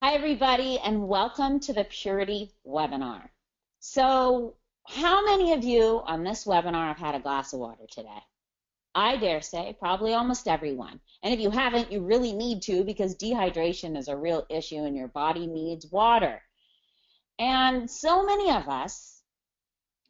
Hi, everybody, and welcome to the Purity webinar. So, how many of you on this webinar have had a glass of water today? I dare say probably almost everyone. And if you haven't, you really need to, because dehydration is a real issue and your body needs water. And so many of us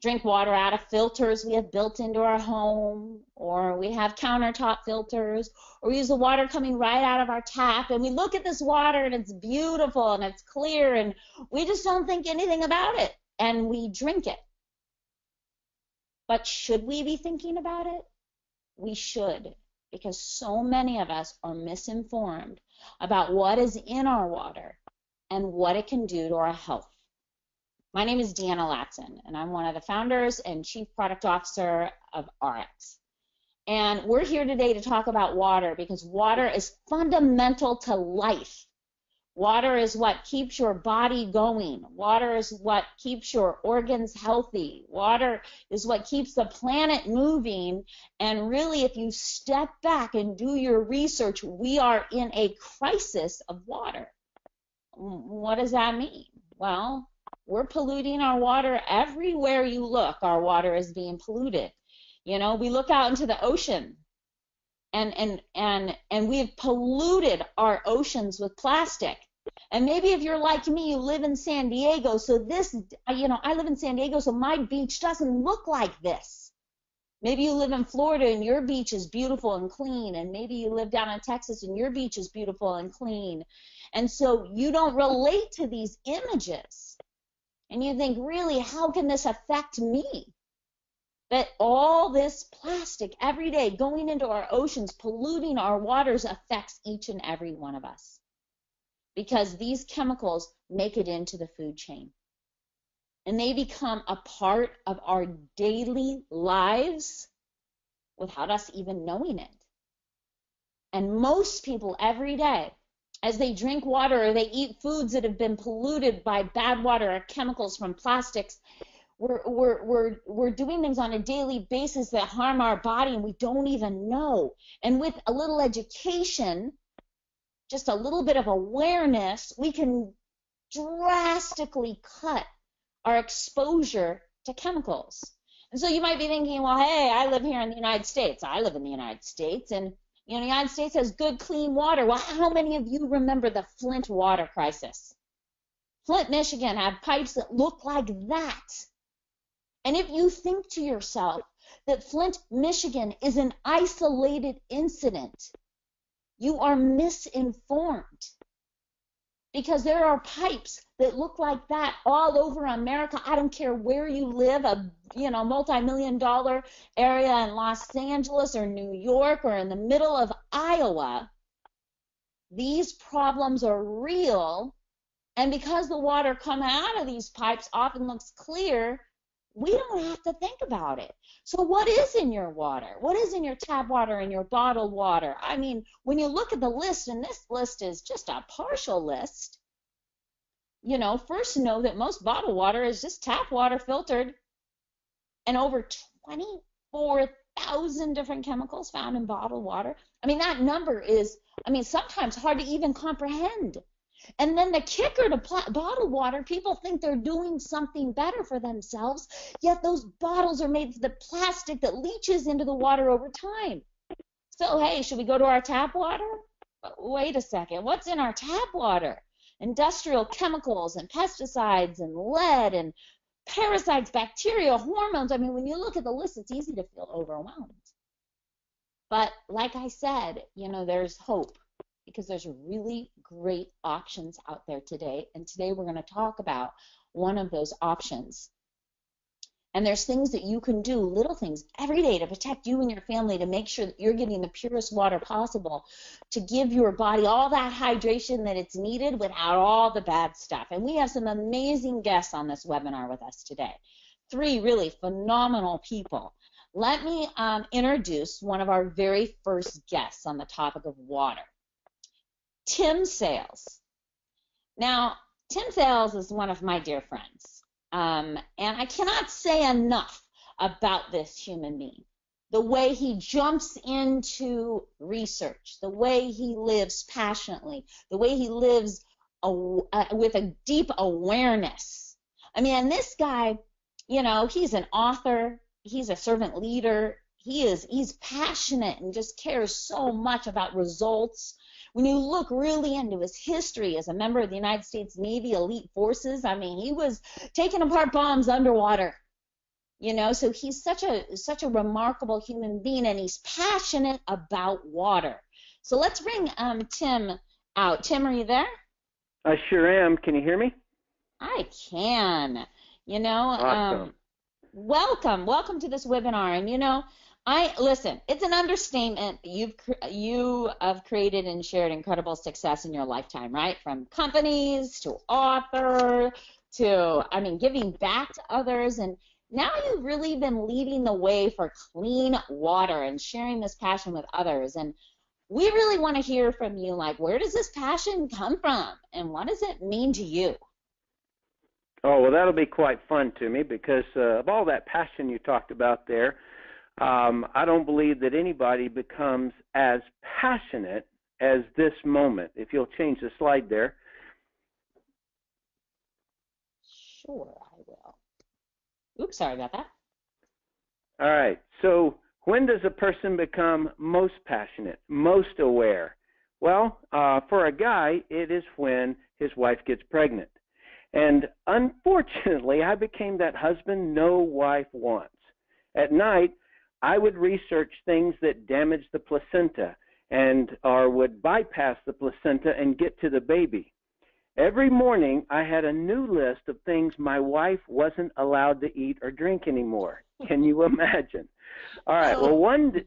drink water out of filters we have built into our home, or we have countertop filters, or we use the water coming right out of our tap, and we look at this water and it's beautiful and it's clear, and we just don't think anything about it, and we drink it. But should we be thinking about it? We should, because so many of us are misinformed about what is in our water and what it can do to our health. My name is Deanna Latson, and I'm one of the founders and Chief Product Officer of RX. And we're here today to talk about water, because water is fundamental to life. Water is what keeps your body going. Water is what keeps your organs healthy. Water is what keeps the planet moving. And really, if you step back and do your research, we are in a crisis of water. What does that mean? Well, we're polluting our water everywhere you look. Our water is being polluted. You know, we look out into the ocean, and we've polluted our oceans with plastic. And maybe if you're like me, you live in San Diego, so this, I live in San Diego, so my beach doesn't look like this. Maybe you live in Florida and your beach is beautiful and clean, and maybe you live down in Texas and your beach is beautiful and clean. And so you don't relate to these images. And you think, really, how can this affect me? That all this plastic every day going into our oceans, polluting our waters, affects each and every one of us. Because these chemicals make it into the food chain. And they become a part of our daily lives without us even knowing it. And most people every day, as they drink water or they eat foods that have been polluted by bad water or chemicals from plastics, we're doing things on a daily basis that harm our body, and we don't even know. And with a little education, just a little bit of awareness, we can drastically cut our exposure to chemicals. And so you might be thinking, well, hey, I live here in the United States. I live in the United States, and the United States has good, clean water. Well, how many of you remember the Flint water crisis? Flint, Michigan had pipes that look like that. And if you think to yourself that Flint, Michigan is an isolated incident, you are misinformed. Because there are pipes that look like that all over America. I don't care where you live, a multi-million-dollar area in Los Angeles or New York or in the middle of Iowa. These problems are real, and because the water coming out of these pipes often looks clear, we don't have to think about it. So what is in your water? What is in your tap water and your bottled water? I mean, when you look at the list, and this list is just a partial list, first know that most bottled water is just tap water filtered, and over 24,000 different chemicals found in bottled water. I mean, that number is, sometimes hard to even comprehend. And then the kicker to bottled water, people think they're doing something better for themselves, yet those bottles are made of the plastic that leaches into the water over time. So, hey, should we go to our tap water? Wait a second, what's in our tap water? Industrial chemicals and pesticides and lead and parasites, bacteria, hormones. I mean, when you look at the list, it's easy to feel overwhelmed. But like I said, there's hope, because there's really great options out there today. And today we're going to talk about one of those options. And there's things that you can do, little things, every day to protect you and your family, to make sure that you're getting the purest water possible, to give your body all that hydration that it's needed without all the bad stuff. And we have some amazing guests on this webinar with us today. 3 really phenomenal people. Let me introduce one of our very first guests on the topic of water. Tim Sales. Now, Tim Sales is one of my dear friends, and I cannot say enough about this human being. The way he jumps into research, the way he lives passionately, the way he lives with a deep awareness. I mean, and this guy, you know, he's an author, he's a servant leader, he's passionate and just cares so much about results. When you look really into his history as a member of the United States Navy elite forces, I mean, he was taking apart bombs underwater. You know, so he's such a remarkable human being, and he's passionate about water. So let's bring Tim out. Tim, are you there? I sure am. Can you hear me? I can. You know, Awesome. welcome to this webinar. And you know, listen. It's an understatement. You have created and shared incredible success in your lifetime, right? From companies to author to, I mean, giving back to others, and now you've really been leading the way for clean water and sharing this passion with others. And we really want to hear from you, like, where does this passion come from and what does it mean to you? Oh, well, that'll be quite fun to me because of all that passion you talked about there, I don't believe that anybody becomes as passionate as this moment. If you'll change the slide there. Sure, I will. Oops, sorry about that. All right. So when does a person become most passionate, most aware? Well, for a guy, it is when his wife gets pregnant. And unfortunately, I became that husband no wife wants. At night, I would research things that damaged the placenta or would bypass the placenta and get to the baby. Every morning, I had a new list of things my wife wasn't allowed to eat or drink anymore. Can you imagine? All right. Well, one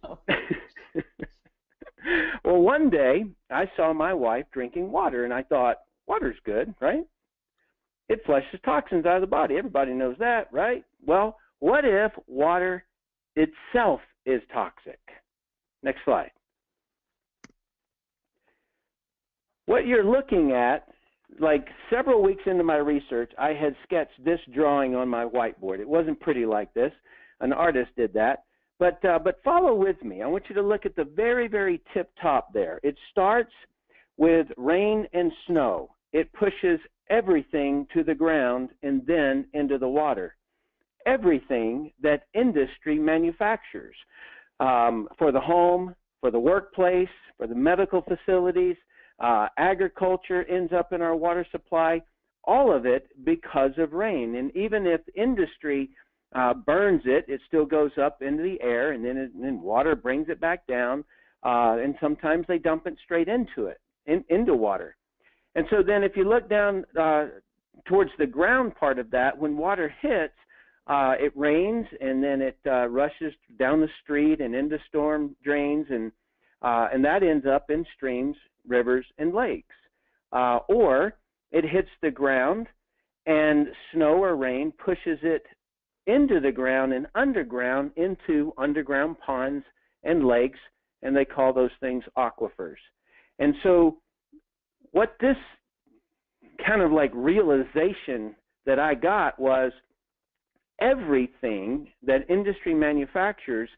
day, I saw my wife drinking water, and I thought, water's good, right? It flushes toxins out of the body. Everybody knows that, right? Well, what if water itself is toxic? Next slide. What you're looking at, like several weeks into my research, I had sketched this drawing on my whiteboard. It wasn't pretty like this. An artist did that. But follow with me. I want you to look at the very, very tip top there. It starts with rain and snow. It pushes everything to the ground and then into the water. Everything that industry manufactures for the home, for the workplace, for the medical facilities, agriculture ends up in our water supply, all of it because of rain. And even if industry burns it, it still goes up into the air, and then water brings it back down, and sometimes they dump it straight into water. And so then if you look down towards the ground part of that, when water hits, it rains, and then it rushes down the street and into storm drains, and that ends up in streams, rivers, and lakes. Or it hits the ground, and snow or rain pushes it into the ground and underground into underground ponds and lakes, and they call those things aquifers. And so what this kind of like realization that I got was everything that industry manufactures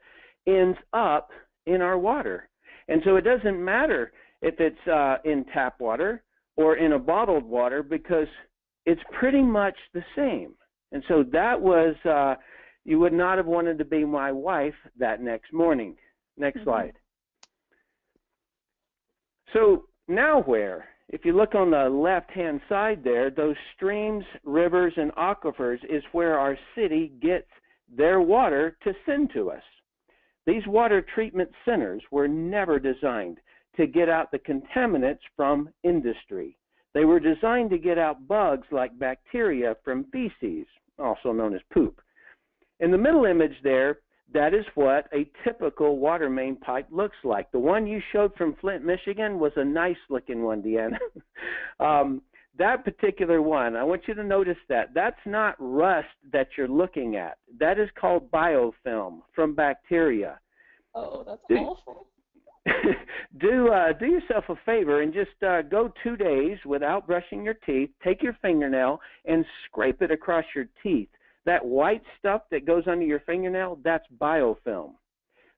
ends up in our water. And so it doesn't matter if it's in tap water or in a bottled water, because it's pretty much the same. And so that was, you would not have wanted to be my wife that next morning. Next slide. So now where? If you look on the left-hand side there, those streams, rivers, and aquifers is where our city gets their water to send to us. These water treatment centers were never designed to get out the contaminants from industry. They were designed to get out bugs like bacteria from feces, also known as poop. In the middle image there, that is what a typical water main pipe looks like. The one you showed from Flint, Michigan was a nice-looking one, Deanna. That particular one, I want you to notice that. That's not rust that you're looking at. That is called biofilm from bacteria. Oh, that's awful. Do yourself a favor and just go 2 days without brushing your teeth. Take your fingernail and scrape it across your teeth. That white stuff that goes under your fingernail, that's biofilm.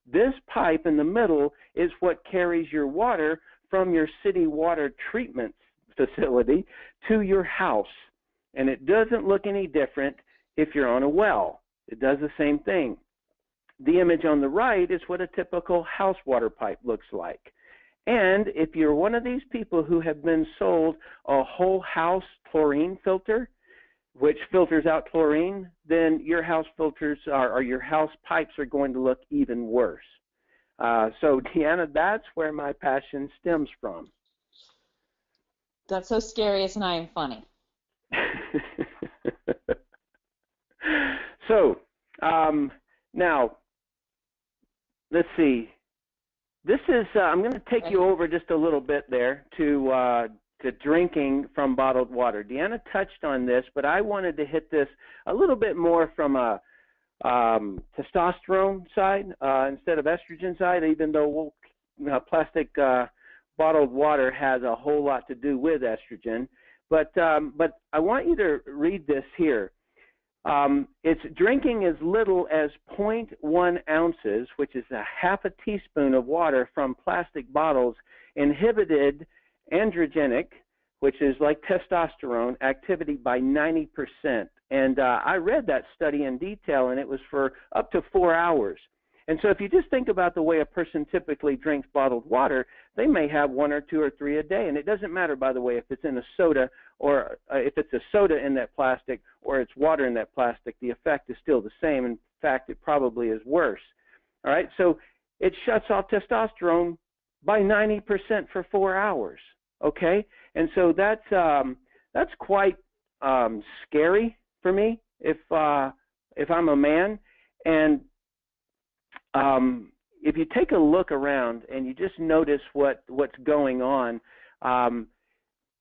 This pipe in the middle is what carries your water from your city water treatment facility to your house. And it doesn't look any different if you're on a well. It does the same thing. The image on the right is what a typical house water pipe looks like. And if you're one of these people who have been sold a whole house chlorine filter, which filters out chlorine, then your house filters or your house pipes are going to look even worse. So, Deanna, that's where my passion stems from. That's so scary, it's not even funny. So, now, let's see. This is, I'm going to take you over just a little bit there to drinking from bottled water. Deanna touched on this, but I wanted to hit this a little bit more from a testosterone side instead of estrogen side, even though plastic bottled water has a whole lot to do with estrogen. But I want you to read this here. It's drinking as little as 0.1 ounces, which is a half a teaspoon of water from plastic bottles, inhibited androgenic, which is like testosterone, activity by 90%. And I read that study in detail, and it was for up to 4 hours. And so if you just think about the way a person typically drinks bottled water, they may have 1 or 2 or 3 a day. And it doesn't matter, by the way, if it's in a soda or if it's a soda in that plastic or it's water in that plastic, the effect is still the same. In fact, it probably is worse. All right, so it shuts off testosterone by 90% for 4 hours. Okay, and so that's quite scary for me if I'm a man. And if you take a look around and you just notice what's going on,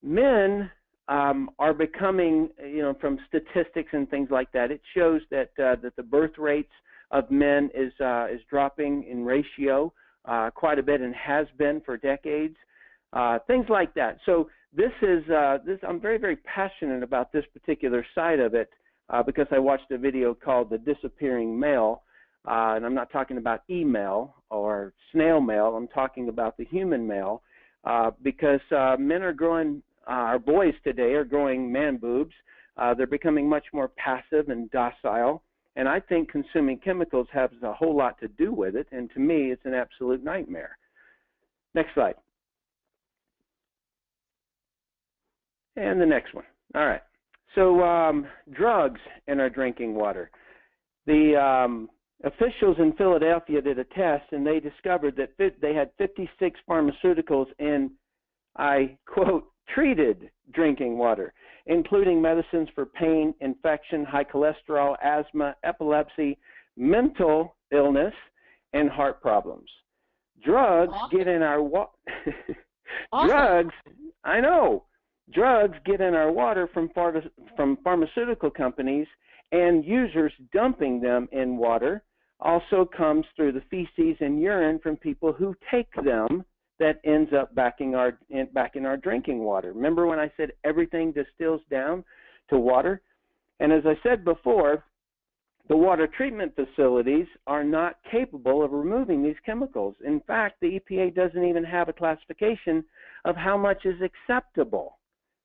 men are becoming, from statistics and things like that, it shows that the birth rates of men is dropping in ratio quite a bit and has been for decades. Things like that. So this is I'm very, very passionate about this particular side of it because I watched a video called The Disappearing Male, and I'm not talking about email or snail mail. I'm talking about the human male because men are growing, our boys today are growing man boobs. They're becoming much more passive and docile, and I think consuming chemicals has a whole lot to do with it, and to me it's an absolute nightmare. Next slide. And the next one. All right. So drugs in our drinking water. The officials in Philadelphia did a test, and they discovered that they had 56 pharmaceuticals in, I quote, treated drinking water, including medicines for pain, infection, high cholesterol, asthma, epilepsy, mental illness, and heart problems. Drugs get in our water. Drugs, I know. Drugs get in our water from pharmaceutical companies, and users dumping them in water also comes through the feces and urine from people who take them that ends up back in our drinking water. Remember when I said everything distills down to water? And as I said before, the water treatment facilities are not capable of removing these chemicals. In fact, the EPA doesn't even have a classification of how much is acceptable.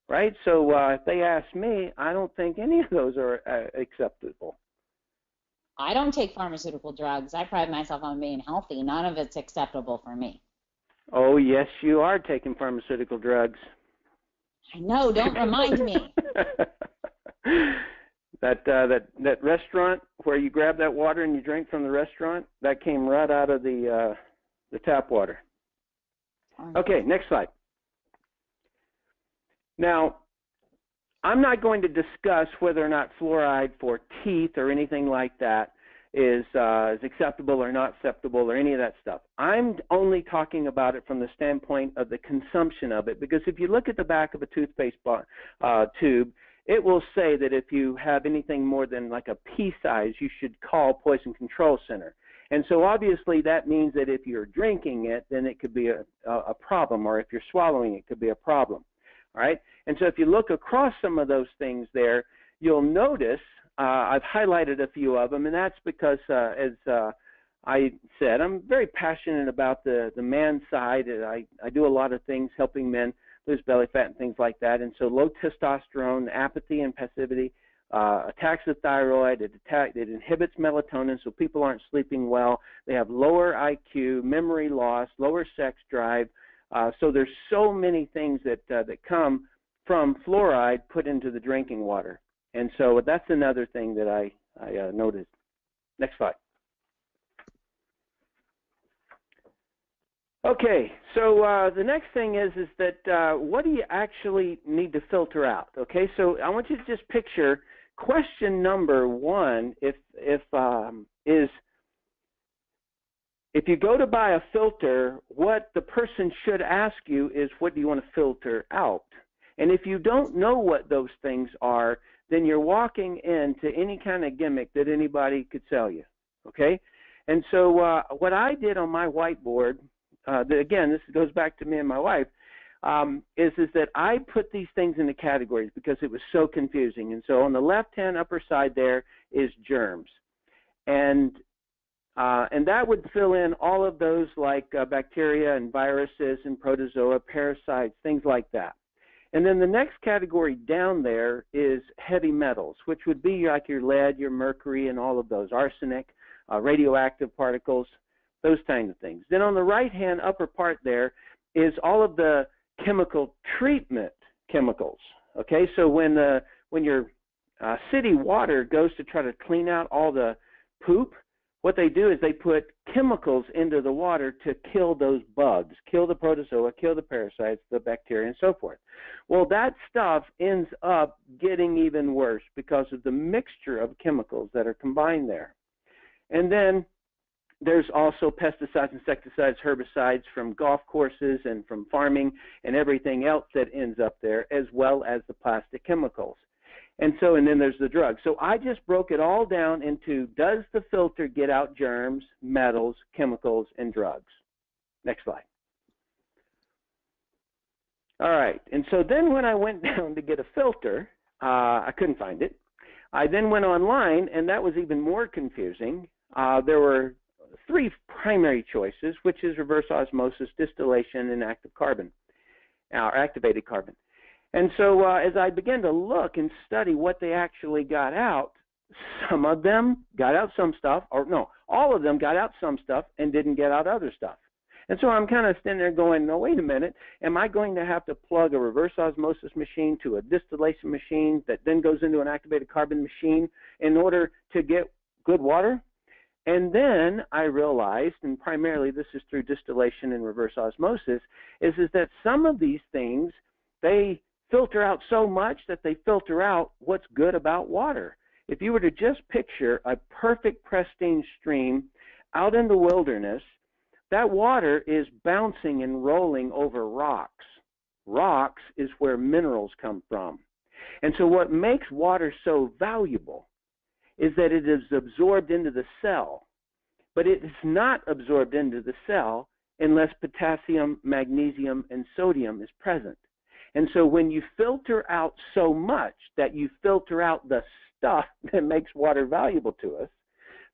Right? So if they ask me, I don't think any of those are acceptable. I don't take pharmaceutical drugs. I pride myself on being healthy. None of it's acceptable for me. Oh, yes, you are taking pharmaceutical drugs. I know. Don't remind me. That restaurant where you grab that water and you drink from the restaurant, that came right out of the tap water. Okay, next slide. Now, I'm not going to discuss whether or not fluoride for teeth or anything like that is acceptable or not acceptable or any of that stuff. I'm only talking about it from the standpoint of the consumption of it, because if you look at the back of a toothpaste tube, it will say that if you have anything more than like a pea size, you should call Poison Control Center. And so obviously that means that if you're drinking it, then it could be a problem, or if you're swallowing it, it could be a problem. All right? And so if you look across some of those things there, you'll notice I've highlighted a few of them, and that's because, as I said, I'm very passionate about the man side. I do a lot of things helping men, lose belly fat and things like that. And so low testosterone, apathy and passivity, attacks the thyroid, it inhibits melatonin, so people aren't sleeping well. They have lower IQ, memory loss, lower sex drive. So there's so many things that come from fluoride put into the drinking water. And so that's another thing that I noticed. Next slide. Okay, so the next thing is that what do you actually need to filter out? Okay, so I want you to just picture question number one. If you go to buy a filter, what the person should ask you is, what do you want to filter out? And if you don't know what those things are, then you're walking into any kind of gimmick that anybody could sell you. Okay, and so what I did on my whiteboard. Again, this goes back to me and my wife, is that I put these things into categories because it was so confusing. And so on the left-hand upper side there is germs. And that would fill in all of those like bacteria and viruses and protozoa, parasites, things like that. And then the next category down there is heavy metals, which would be like your lead, your mercury, and all of those, arsenic, radioactive particles, those kinds of things. Then on the right-hand upper part there is all of the chemical treatment chemicals. Okay, so when your city water goes to try to clean out all the poop, what they do is they put chemicals into the water to kill those bugs, kill the protozoa, kill the parasites, the bacteria, and so forth. Well, that stuff ends up getting even worse because of the mixture of chemicals that are combined there. And then there's also pesticides, insecticides, herbicides from golf courses and from farming and everything else that ends up there, as well as the plastic chemicals. And then there's the drugs. So I just broke it all down into, does the filter get out germs, metals, chemicals, and drugs? Next slide. All right. And so then when I went down to get a filter, I couldn't find it. I then went online, and that was even more confusing. There were three primary choices, which is reverse osmosis, distillation, and active carbon, or activated carbon. And so as I began to look and study what they actually got out, some of them got out some stuff, or no, all of them got out some stuff and didn't get out other stuff. And so I'm kind of standing there going, no, wait a minute, am I going to have to plug a reverse osmosis machine to a distillation machine that then goes into an activated carbon machine in order to get good water? And then I realized, and primarily this is through distillation and reverse osmosis, is that some of these things, they filter out so much that they filter out what's good about water. If you were to just picture a perfect pristine stream out in the wilderness, that water is bouncing and rolling over rocks. Rocks is where minerals come from. And so what makes water so valuable is that it is absorbed into the cell, but it is not absorbed into the cell unless potassium, magnesium, and sodium is present. And so when you filter out so much that you filter out the stuff that makes water valuable to us,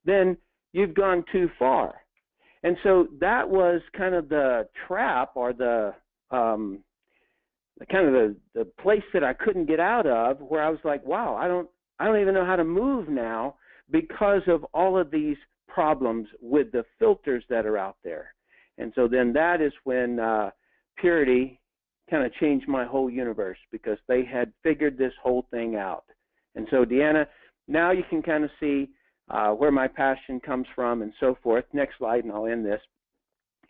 then you've gone too far. And so that was kind of the trap, or the place that I couldn't get out of, where I was like, wow, I don't even know how to move now because of all of these problems with the filters that are out there. And so then that is when Puritii kind of changed my whole universe, because they had figured this whole thing out. And so, Deanna, now you can kind of see where my passion comes from and so forth. Next slide, and I'll end this.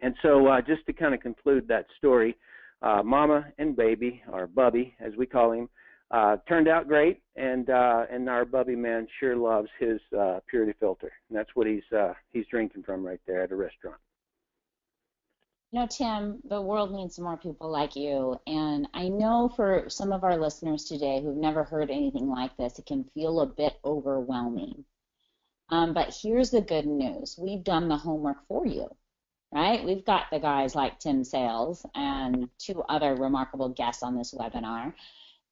And so just to kind of conclude that story, Mama and Baby, or Bubby as we call him, turned out great, and our Bubby man sure loves his Puritii filter, and that's what he's drinking from right there at a restaurant. You know, Tim, the world needs more people like you, and I know for some of our listeners today who've never heard anything like this, it can feel a bit overwhelming. But here's the good news. We've done the homework for you, right? We've got the guys like Tim Sales and two other remarkable guests on this webinar,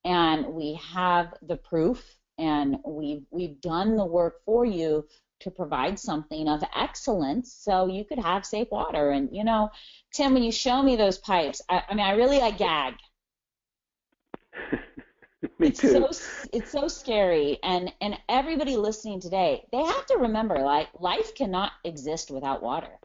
and we have the proof, and we've done the work for you to provide something of excellence so you could have safe water. And, you know, Tim, when you show me those pipes, I gag Me too. It's so scary, and everybody listening today, they have to remember, like, life cannot exist without water,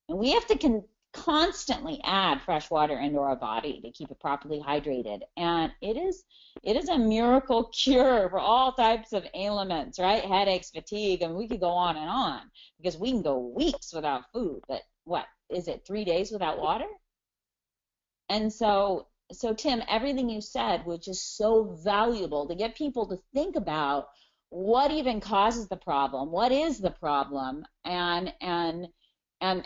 and we have to constantly add fresh water into our body to keep it properly hydrated. And it is a miracle cure for all types of ailments, right? Headaches, fatigue, and we could go on, because we can go weeks without food, but what is it, 3 days without water? And so Tim, everything you said was just so valuable to get people to think about what even causes the problem, what is the problem, and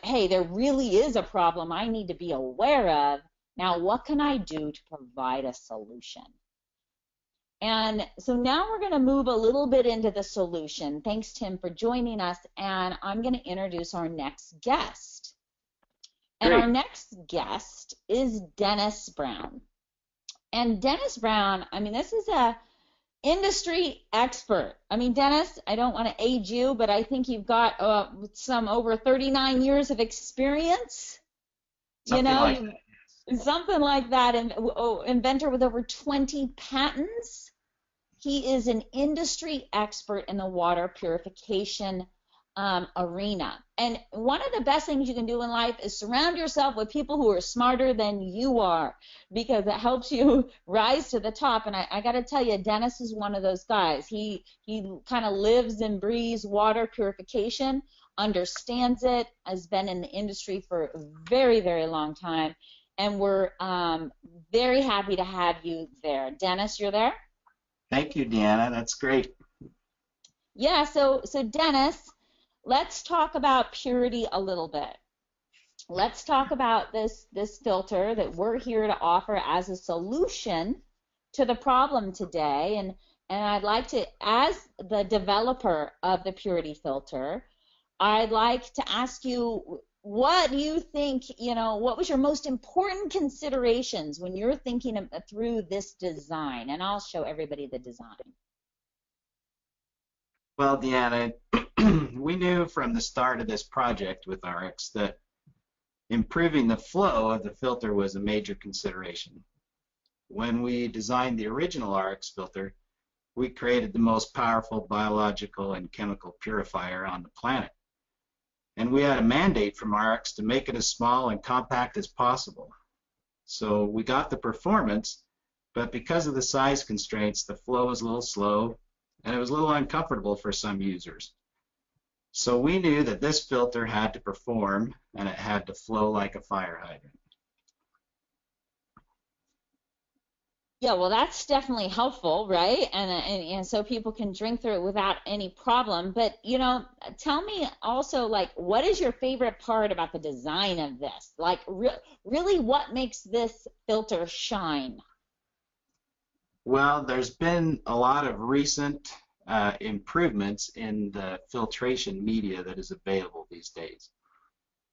hey, there really is a problem I need to be aware of. Now, what can I do to provide a solution? And so now we're going to move a little bit into the solution. Thanks, Tim, for joining us, and I'm going to introduce our next guest. And Great. Our next guest is Dennis Brown. And Dennis Brown, I mean, this is a industry expert. I mean, Dennis, I don't want to age you, but I think you've got some over 39 years of experience. Something like that. And inventor with over 20 patents. He is an industry expert in the water purification arena. And one of the best things you can do in life is surround yourself with people who are smarter than you are, because it helps you rise to the top. And I got to tell you, Dennis is one of those guys. He kind of lives and breathes water purification, understands it, has been in the industry for a very, very long time. And we're very happy to have you there. Dennis, you're there? Thank you, Deanna. That's great. Yeah, so Dennis, let's talk about Puritii a little bit. Let's talk about this filter that we're here to offer as a solution to the problem today. And I'd like to, as the developer of the Puritii filter, I'd like to ask you, what do you think, what was your most important considerations when you're thinking through this design? And I'll show everybody the design. Well, Deanna, we knew from the start of this project with RX that improving the flow of the filter was a major consideration. When we designed the original RX filter, we created the most powerful biological and chemical purifier on the planet. And we had a mandate from RX to make it as small and compact as possible. So we got the performance, but because of the size constraints, the flow was a little slow, and it was a little uncomfortable for some users. So we knew that this filter had to perform, and it had to flow like a fire hydrant. Yeah, well, that's definitely helpful, right? And so people can drink through it without any problem. But, tell me also, like, what is your favorite part about the design of this? Like, really, what makes this filter shine? Well, there's been a lot of recent improvements in the filtration media that is available these days.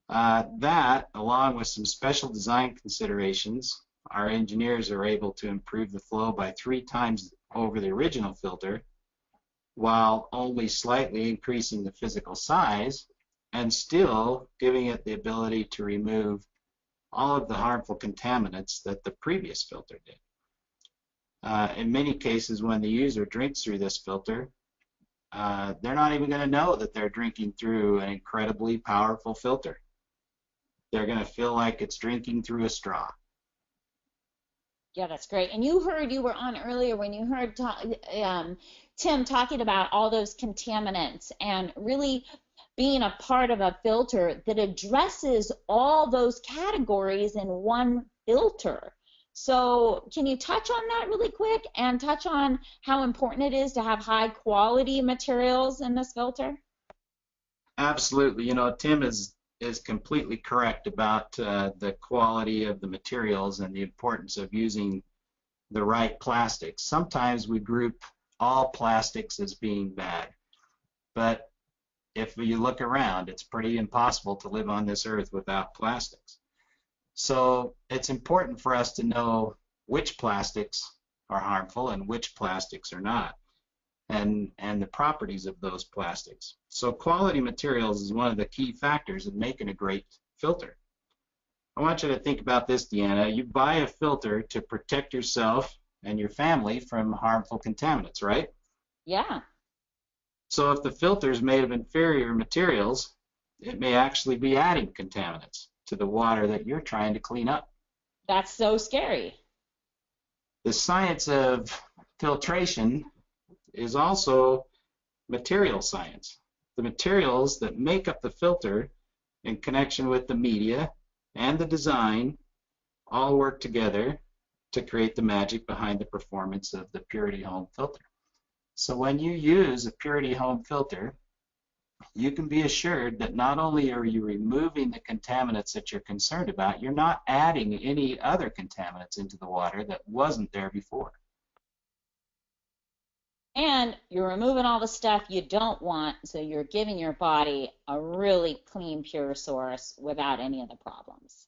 That, along with some special design considerations, our engineers are able to improve the flow by 3 times over the original filter, while only slightly increasing the physical size and still giving it the ability to remove all of the harmful contaminants that the previous filter did. In many cases, when the user drinks through this filter, they're not even going to know that they're drinking through an incredibly powerful filter. They're going to feel like it's drinking through a straw. Yeah, that's great. And you were on earlier when you heard Tim talking about all those contaminants and really being a part of a filter that addresses all those categories in one filter. So can you touch on that really quick and touch on how important it is to have high quality materials in this filter? Absolutely. Tim is completely correct about the quality of the materials and the importance of using the right plastics. Sometimes we group all plastics as being bad, but if you look around, it's pretty impossible to live on this earth without plastics. So it's important for us to know which plastics are harmful and which plastics are not, and the properties of those plastics. So quality materials is one of the key factors in making a great filter. I want you to think about this, Deanna. You buy a filter to protect yourself and your family from harmful contaminants, right? Yeah. So if the filter is made of inferior materials, it may actually be adding contaminants to the water that you're trying to clean up. That's so scary. The science of filtration is also material science. The materials that make up the filter in connection with the media and the design all work together to create the magic behind the performance of the Puritii home filter. So when you use a Puritii home filter, you can be assured that not only are you removing the contaminants that you're concerned about, you're not adding any other contaminants into the water that wasn't there before. And you're removing all the stuff you don't want, so you're giving your body a really clean, pure source without any of the problems.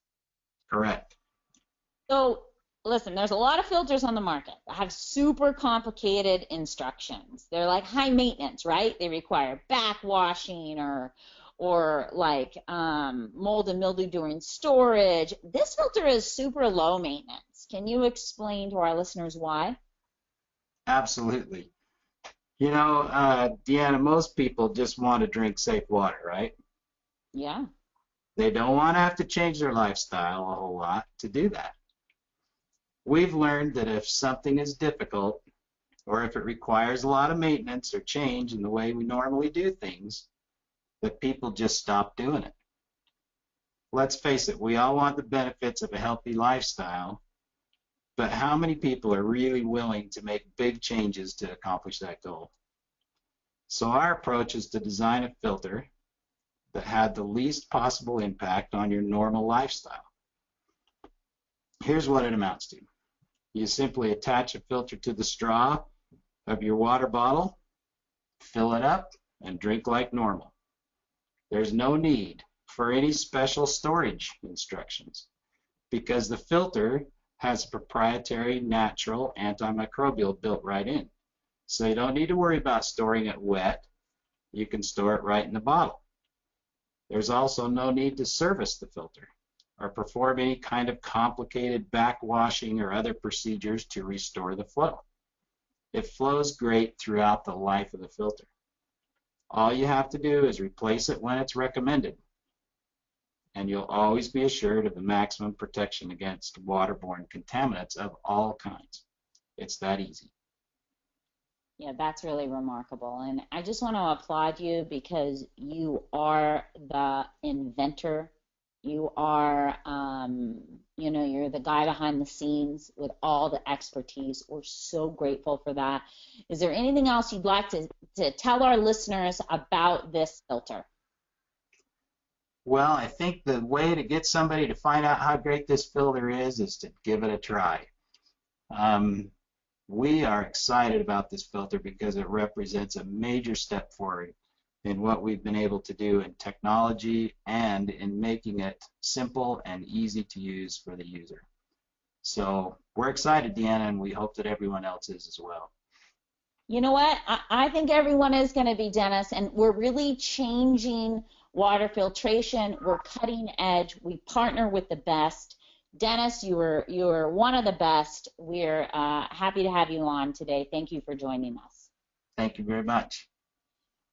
Correct. So, listen, there's a lot of filters on the market that have super complicated instructions. They're like high maintenance, right? They require backwashing or like mold and mildew during storage. This filter is super low maintenance. Can you explain to our listeners why? Absolutely. You know, Deanna, most people just want to drink safe water, right? Yeah. They don't want to have to change their lifestyle a whole lot to do that. We've learned that if something is difficult, or if it requires a lot of maintenance or change in the way we normally do things, that people just stop doing it. Let's face it, we all want the benefits of a healthy lifestyle, but how many people are really willing to make big changes to accomplish that goal? So our approach is to design a filter that had the least possible impact on your normal lifestyle. Here's what it amounts to. You simply attach a filter to the straw of your water bottle, fill it up, and drink like normal. There's no need for any special storage instructions because the filter has a proprietary natural antimicrobial built right in. So you don't need to worry about storing it wet. You can store it right in the bottle. There's also no need to service the filter or perform any kind of complicated backwashing or other procedures to restore the flow. It flows great throughout the life of the filter. All you have to do is replace it when it's recommended, and you'll always be assured of the maximum protection against waterborne contaminants of all kinds. It's that easy. Yeah, that's really remarkable. And I just want to applaud you because you are the inventor. You are, you're the guy behind the scenes with all the expertise. We're so grateful for that. Is there anything else you'd like to tell our listeners about this filter? Well, I think the way to get somebody to find out how great this filter is to give it a try. We are excited about this filter because it represents a major step forward in what we've been able to do in technology and in making it simple and easy to use for the user. So we're excited, Deanna, and we hope that everyone else is as well. You know what? I think everyone is going to be, Dennis, and we're really changing water filtration. We're cutting edge. We partner with the best. Dennis, you are one of the best. We're happy to have you on today. Thank you for joining us. Thank you very much.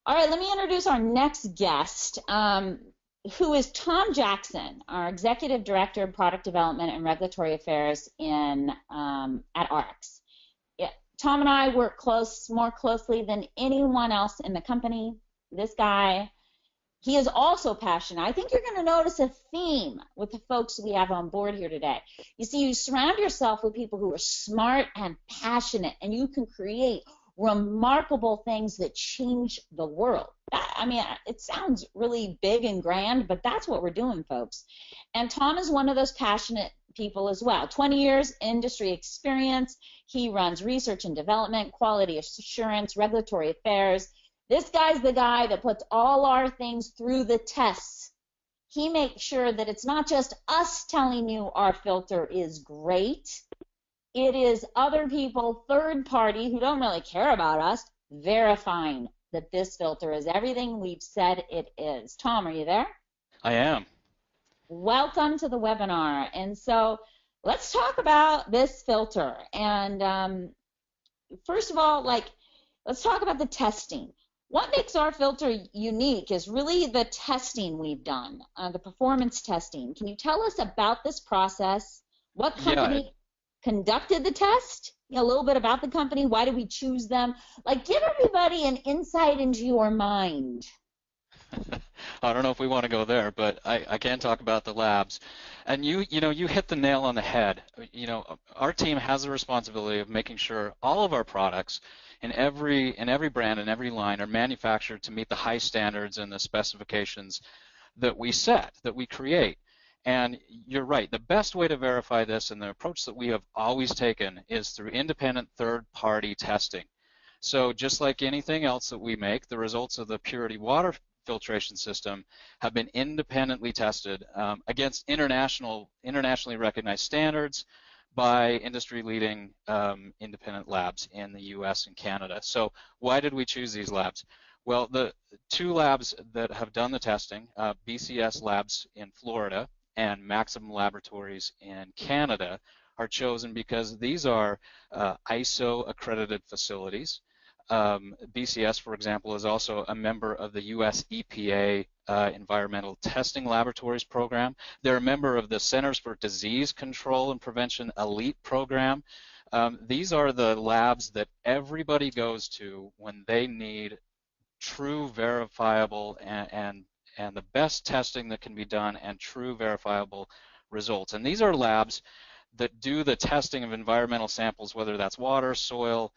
All right, let me introduce our next guest, who is Tom Jackson, our Executive Director of Product Development and Regulatory Affairs at Arx. Yeah, Tom and I work more closely than anyone else in the company. This guy, he is also passionate. I think you're going to notice a theme with the folks we have on board here today. You see, you surround yourself with people who are smart and passionate, and you can create remarkable things that change the world. I mean, it sounds really big and grand, but that's what we're doing, folks. And Tom is one of those passionate people as well. 20 years industry experience. He runs research and development, quality assurance, regulatory affairs. This guy's the guy that puts all our things through the tests. He makes sure that it's not just us telling you our filter is great. It is other people, third party, who don't really care about us, verifying that this filter is everything we've said it is. Tom, are you there? I am. Welcome to the webinar. And so Let's talk about this filter. And first of all, let's talk about the testing. What makes our filter unique is really the testing we've done, the performance testing. Can you tell us about this process? What Yeah. company conducted the test? A little bit about the company. Why did we choose them? Give everybody an insight into your mind. I don't know if we want to go there, but I can talk about the labs. And you hit the nail on the head. Our team has the responsibility of making sure all of our products in every brand and every line are manufactured to meet the high standards and the specifications that we set, that we create. And you're right, the best way to verify this and the approach that we have always taken is through independent third-party testing. So just like anything else that we make, the results of the Puritii water filtration system have been independently tested against internationally recognized standards by industry-leading independent labs in the US and Canada. So why did we choose these labs? Well, the two labs that have done the testing, BCS Labs in Florida and Maximum Laboratories in Canada, are chosen because these are ISO accredited facilities. BCS, for example, is also a member of the US EPA Environmental Testing Laboratories Program. They're a member of the Centers for Disease Control and Prevention Elite Program. These are the labs that everybody goes to when they need true verifiable and the best testing that can be done and true verifiable results. And these are labs that do the testing of environmental samples, whether that's water, soil,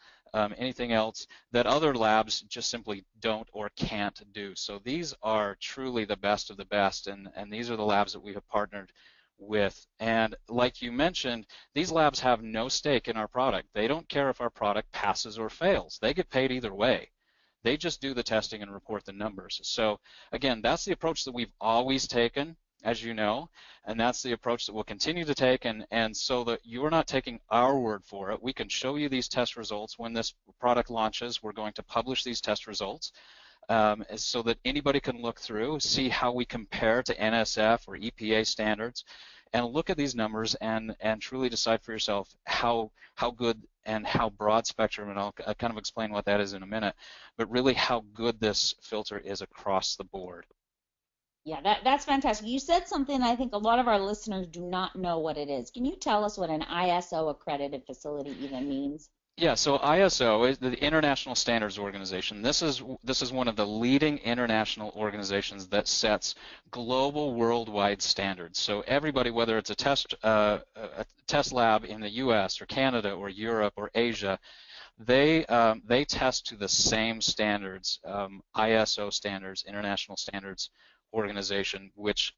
anything else that other labs just simply don't or can't do. So these are truly the best of the best, and these are the labs that we have partnered with. And like you mentioned, these labs have no stake in our product. They don't care if our product passes or fails. They get paid either way. They just do the testing and report the numbers. So again, that's the approach that we've always taken, as you know, and that's the approach that we'll continue to take, and so that you're not taking our word for it. We can show you these test results. When this product launches, we're going to publish these test results so that anybody can look through, see how we compare to NSF or EPA standards, and look at these numbers and truly decide for yourself how good and how broad spectrum, and I'll kind of explain what that is in a minute, but really how good this filter is across the board. Yeah, that's fantastic. You said something I think a lot of our listeners do not know what it is. Can you tell us what an ISO accredited facility even means? Yeah, so ISO is the International Standards Organization. This is one of the leading international organizations that sets global, worldwide standards. So everybody, whether it's a test lab in the U.S. or Canada or Europe or Asia, they test to the same standards, ISO standards, International Standards Organization, which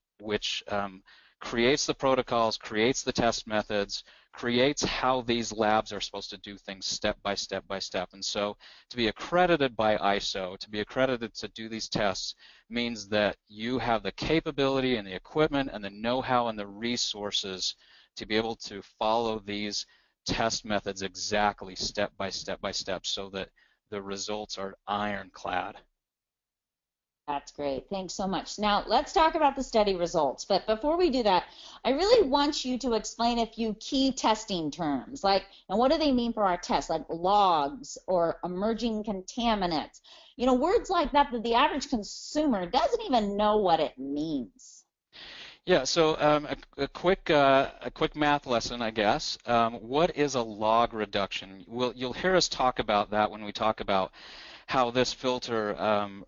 creates the protocols, creates the test methods, creates how these labs are supposed to do things step by step by step. And so to be accredited by ISO, to be accredited to do these tests, means that you have the capability and the equipment and the know-how and the resources to be able to follow these test methods exactly step by step by step so that the results are ironclad. That's great. Thanks so much. Now, let's talk about the study results. But before we do that, I really want you to explain a few key testing terms. And what do they mean for our tests? Like logs or emerging contaminants. Words like that the average consumer doesn't even know what it means. Yeah, so a quick math lesson, I guess. What is a log reduction? You'll hear us talk about that when we talk about how this filter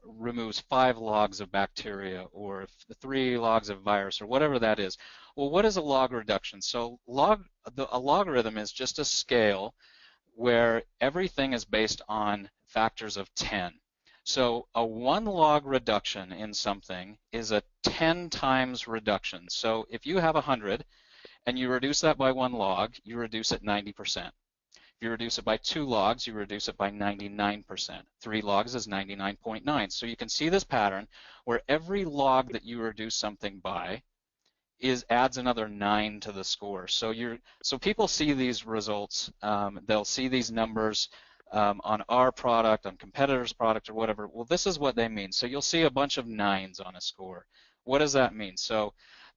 removes 5 logs of bacteria or 3 logs of virus or whatever that is. Well, what is a log reduction? So a logarithm is just a scale where everything is based on factors of 10. So a 1 log reduction in something is a 10 times reduction. So if you have 100 and you reduce that by 1 log, you reduce it 90%. If you reduce it by 2 logs, you reduce it by 99%. 3 logs is 99.9. So you can see this pattern where every log that you reduce something by adds another 9 to the score. So people see these results, they'll see these numbers on our product, on competitors' product, or whatever. Well, this is what they mean. So you'll see a bunch of 9s on a score. What does that mean? So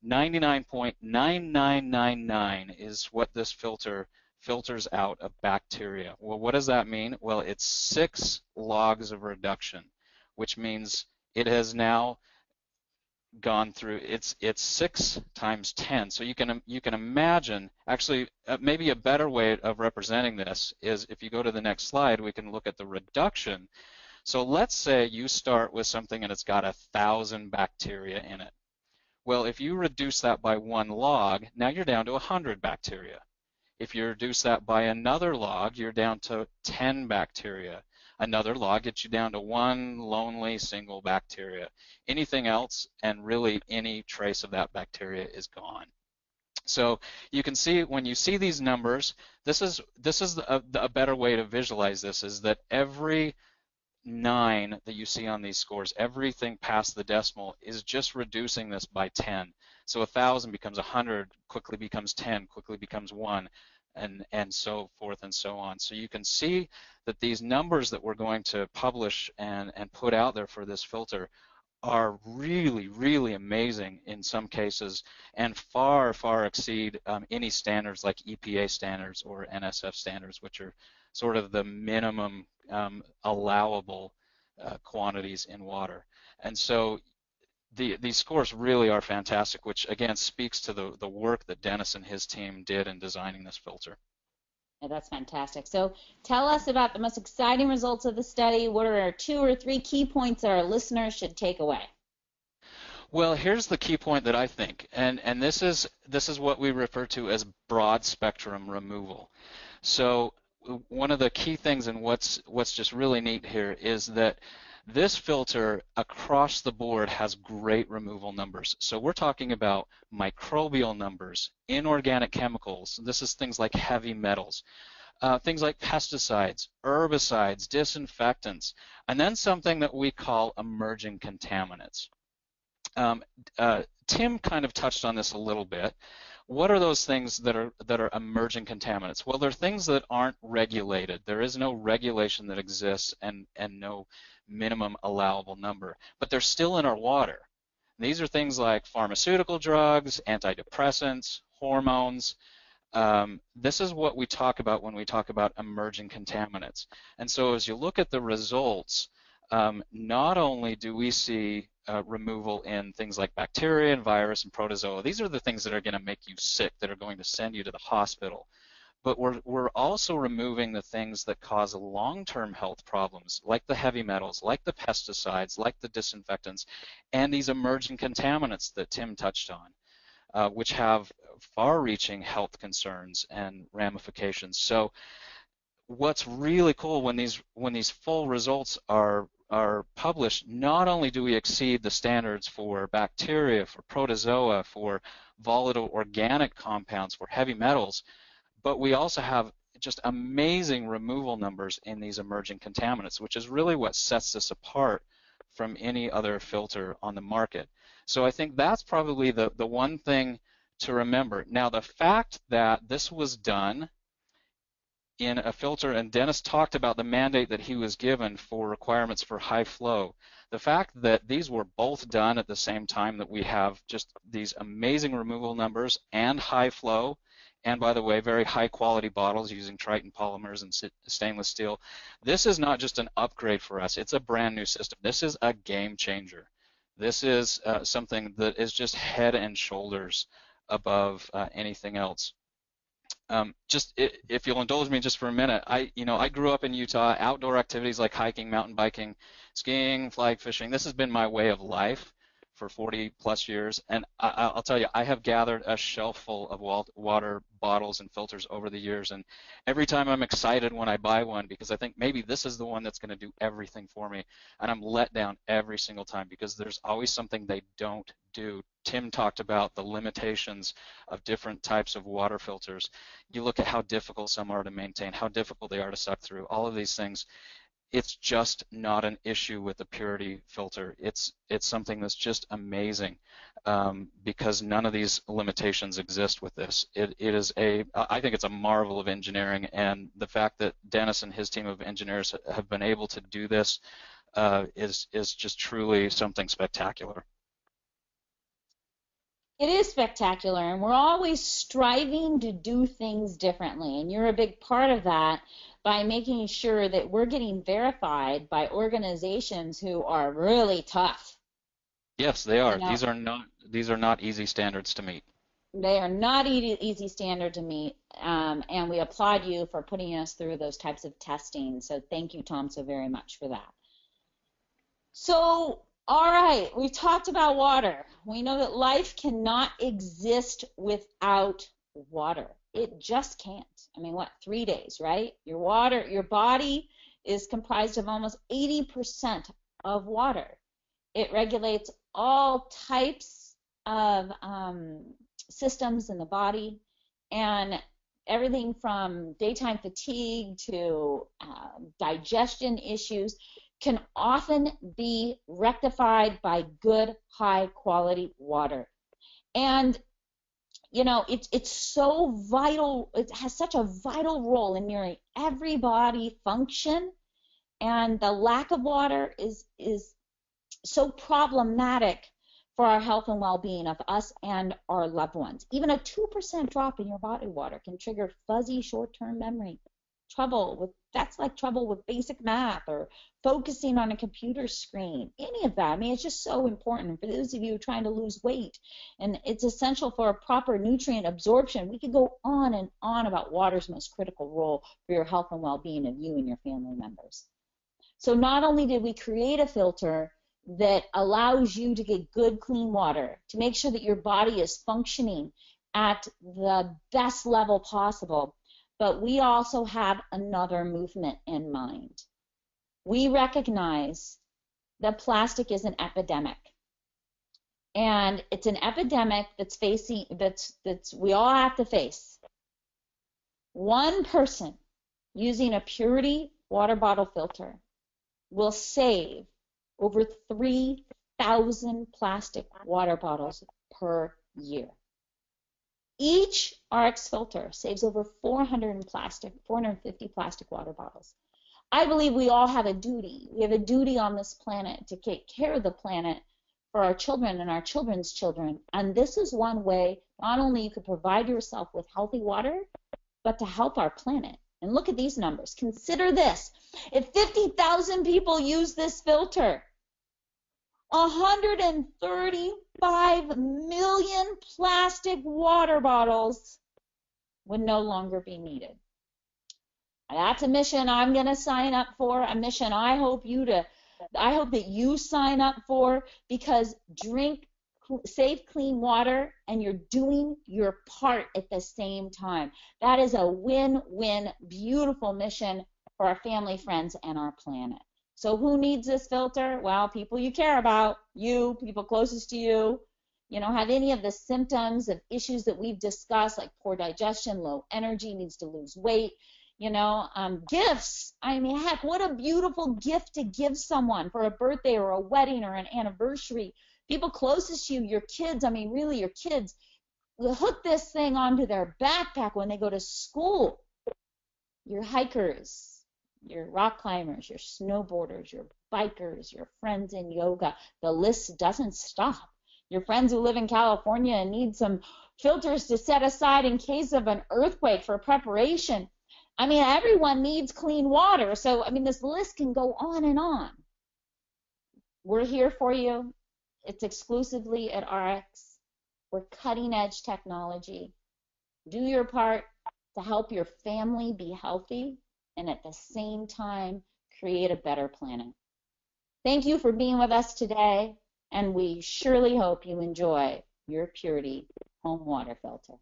99.9999 is what this filter filters out of bacteria. Well, what does that mean? Well, it's 6 logs of reduction, which means it has now gone through, it's 6 times 10. So you can imagine, actually, maybe a better way of representing this is if you go to the next slide, we can look at the reduction. So let's say you start with something and it's got 1,000 bacteria in it. Well, if you reduce that by 1 log, now you're down to 100 bacteria. If you reduce that by another log, you're down to 10 bacteria. Another log gets you down to 1 lonely single bacteria. Anything else, and really any trace of that bacteria is gone. So you can see when you see these numbers, this is a better way to visualize this, is that every 9 that you see on these scores, everything past the decimal is just reducing this by 10. So 1,000 becomes 100, quickly becomes 10, quickly becomes 1, and so forth and so on. So you can see that these numbers that we're going to publish and put out there for this filter are really, really amazing in some cases, and far, far exceed any standards like EPA standards or NSF standards, which are sort of the minimum allowable quantities in water. And so these scores really are fantastic, which again speaks to the work that Dennis and his team did in designing this filter. Yeah, that's fantastic. So tell us about the most exciting results of the study. What are our 2 or 3 key points our listeners should take away? Well, here's the key point that I think, and this is what we refer to as broad spectrum removal. So one of the key things, and what's just really neat here, is that this filter across the board has great removal numbers. So we're talking about microbial numbers, inorganic chemicals. This is things like heavy metals, things like pesticides, herbicides, disinfectants, and then something that we call emerging contaminants. Tim kind of touched on this a little bit. What are those things that are emerging contaminants? Well, they're things that aren't regulated. There is no regulation that exists and no minimum allowable number, but they're still in our water. These are things like pharmaceutical drugs, antidepressants, hormones. This is what we talk about when we talk about emerging contaminants. And so as you look at the results, not only do we see removal in things like bacteria and virus and protozoa. These are the things that are going to make you sick, that are going to send you to the hospital. But we're also removing the things that cause long-term health problems, like the heavy metals, like the pesticides, like the disinfectants, and these emerging contaminants that Tim touched on, which have far-reaching health concerns and ramifications. So what's really cool when these full results are published, not only do we exceed the standards for bacteria, for protozoa, for volatile organic compounds, for heavy metals, but we also have just amazing removal numbers in these emerging contaminants, which is really what sets this apart from any other filter on the market. So I think that's probably the one thing to remember. Now, the fact that this was done in a filter, and Dennis talked about the mandate that he was given for requirements for high flow. The fact that these were both done at the same time, that we have just these amazing removal numbers and high flow, and by the way, very high quality bottles using Triton polymers and stainless steel. This is not just an upgrade for us, it's a brand new system. This is a game changer. This is something that is just head and shoulders above anything else. If you'll indulge me just for a minute, I grew up in Utah. Outdoor activities like hiking, mountain biking, skiing, flag fishing, this has been my way of life for 40 plus years, and I'll tell you, I have gathered a shelf full of water bottles and filters over the years, and every time I'm excited when I buy one because I think maybe this is the one that's going to do everything for me, and I'm let down every single time because there's always something they don't do. Tim talked about the limitations of different types of water filters. You look at how difficult some are to maintain, how difficult they are to suck through, all of these things. It's just not an issue with the Puritii filter. It's something that's just amazing because none of these limitations exist with this. I think it's a marvel of engineering, and the fact that Dennis and his team of engineers have been able to do this is just truly something spectacular. It is spectacular, and we're always striving to do things differently, and you're a big part of that by making sure that we're getting verified by organizations who are really tough. Yes, they You are. know, These are not easy standards to meet. they are not easy standard to meet, and we applaud you for putting us through those types of testing. So thank you, Tom, so very much for that. So, all right, we've talked about water. We know that life cannot exist without water. It just can't. I mean, what, 3 days, right? Your body is comprised of almost 80% of water. It regulates all types of systems in the body, and everything from daytime fatigue to digestion issues can often be rectified by good, high-quality water. And you know, it's so vital. It has such a vital role in nearly every body function, and the lack of water is so problematic for our health and well-being of us and our loved ones. Even a 2% drop in your body water can trigger fuzzy short-term memory, that's like trouble with basic math or focusing on a computer screen, any of that. I mean, it's just so important for those of you trying to lose weight, and it's essential for a proper nutrient absorption. We could go on and on about water's most critical role for your health and well-being of you and your family members. So not only did we create a filter that allows you to get good, clean water, to make sure that your body is functioning at the best level possible, but we also have another movement in mind. We recognize that plastic is an epidemic, and it's an epidemic that's we all have to face. One person using a Puritii water bottle filter will save over 3,000 plastic water bottles per year. Each RX filter saves over 450 plastic water bottles. I believe we all have a duty. We have a duty on this planet to take care of the planet for our children and our children's children. And this is one way not only you could provide yourself with healthy water, but to help our planet. And look at these numbers. Consider this. If 50,000 people use this filter, 135 million plastic water bottles would no longer be needed. That's a mission I'm going to sign up for, a mission I hope that you sign up for, because drink safe, clean water, and you're doing your part at the same time. That is a win-win, beautiful mission for our family, friends, and our planet. So who needs this filter? Well, people you care about, you, people closest to you, have any of the symptoms of issues that we've discussed, like poor digestion, low energy, needs to lose weight, gifts. I mean, heck, what a beautiful gift to give someone for a birthday or a wedding or an anniversary. People closest to you, your kids, I mean, really your kids, will hook this thing onto their backpack when they go to school. Your hikers, your rock climbers, your snowboarders, your bikers, your friends in yoga. The list doesn't stop. Your friends who live in California and need some filters to set aside in case of an earthquake for preparation. I mean, everyone needs clean water. So, I mean, this list can go on and on. We're here for you. It's exclusively at RX. We're cutting edge technology. Do your part to help your family be healthy and at the same time create a better planet. Thank you for being with us today, and we surely hope you enjoy your Puritii home water filter.